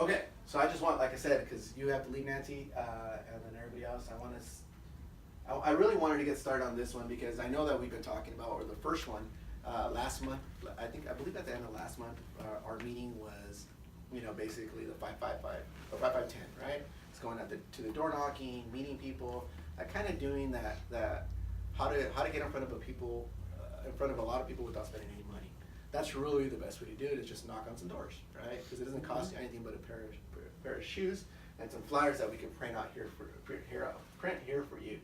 Okay, so I just want, like I said, because you have to leave, Nancy, and then everybody else, I really wanted to get started on this one because I know that we've been talking about, or the first one, last month, I believe at the end of last month, our meeting was, basically the 555, or 5510, right? It's going out to the door knocking, meeting people, kind of doing that, how to get in front of people, in front of a lot of people without spending any money. That's really the best way to do it, is just knock on some doors, right? Because it doesn't cost you anything but a pair of shoes and some flyers that we can print here for you.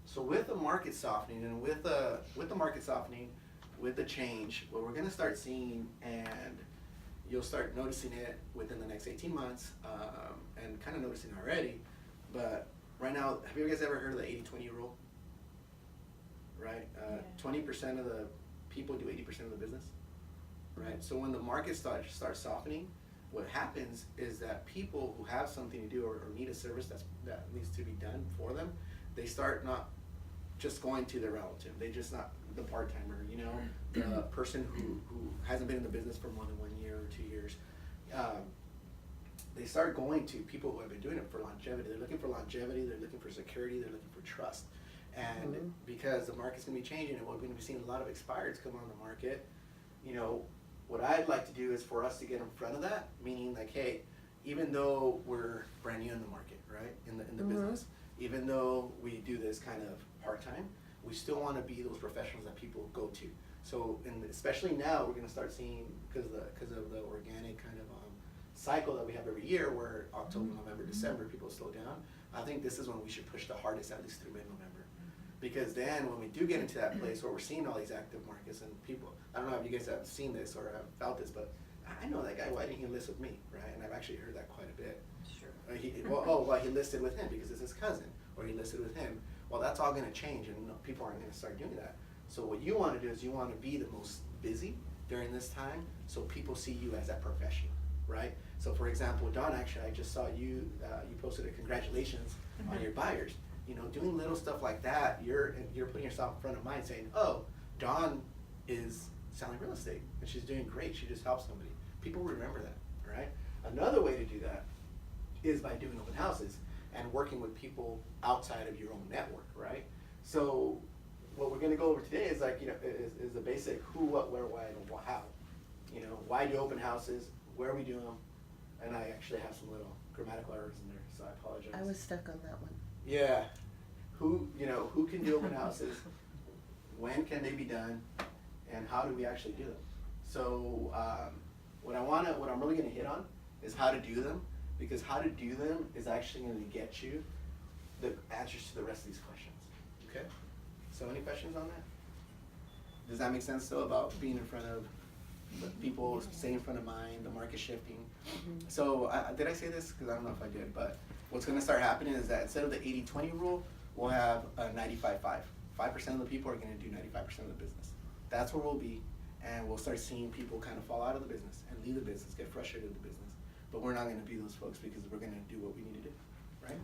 So with the market softening and with the market softening, with the change, what we're going to start seeing, and you'll start noticing it within the next 18 months, and kind of noticing already, but right now, have you guys ever heard of the 80-20 rule? Right? 20% of the people do 80% of the business, right? So when the market starts softening, what happens is that people who have something to do or need a service that needs to be done for them, they start not just going to their relative. They just not the part-timer, the person who hasn't been in the business for more than 1 year or 2 years. They start going to people who have been doing it for longevity. They're looking for longevity, they're looking for security, they're looking for trust. And because the market's going to be changing and we're going to be seeing a lot of expireds come on the market, what I'd like to do is for us to get in front of that, meaning like, hey, even though we're brand new in the market, right, in the business, even though we do this kind of part-time, we still want to be those professionals that people go to. So, and especially now, we're going to start seeing, because of the organic kind of cycle that we have every year, where October, November, December, people slow down. I think this is when we should push the hardest, at least through mid-November. Because then when we do get into that place where we're seeing all these active markets and people, I don't know if you guys have seen this or have felt this, but I know that guy, why didn't he list with me, right? And I've actually heard that quite a bit. Sure. He listed with him because it's his cousin, or he listed with him. Well, that's all going to change, and people aren't going to start doing that. So what you want to do is you want to be the most busy during this time, so people see you as that professional, right? So for example, Don, actually, I just saw you posted a congratulations on your buyers. Doing little stuff like that, you're putting yourself in front of mine, saying, oh, Dawn is selling real estate and she's doing great, she just helped somebody. People remember that, right? Another way to do that is by doing open houses and working with people outside of your own network, right? So what we're going to go over today is is the basic who, what, where, why, and how. Why do open houses, where we do them, and I actually have some little grammatical errors in there, so I apologize. I was stuck on that one. Yeah, who can do open houses, when can they be done, and how do we actually do them? So what I'm really going to hit on is how to do them, because how to do them is actually going to get you the answers to the rest of these questions. Okay? So any questions on that? Does that make sense still about being in front of the people, staying in front of mine, the market shifting? So did I say this? Because I don't know if I did, but what's going to start happening is that instead of the 80-20 rule, we'll have a 95-5. 5% of the people are going to do 95% of the business. That's where we'll be, and we'll start seeing people kind of fall out of the business and leave the business, get frustrated with the business. But we're not going to be those folks, because we're going to do what we need to do, right?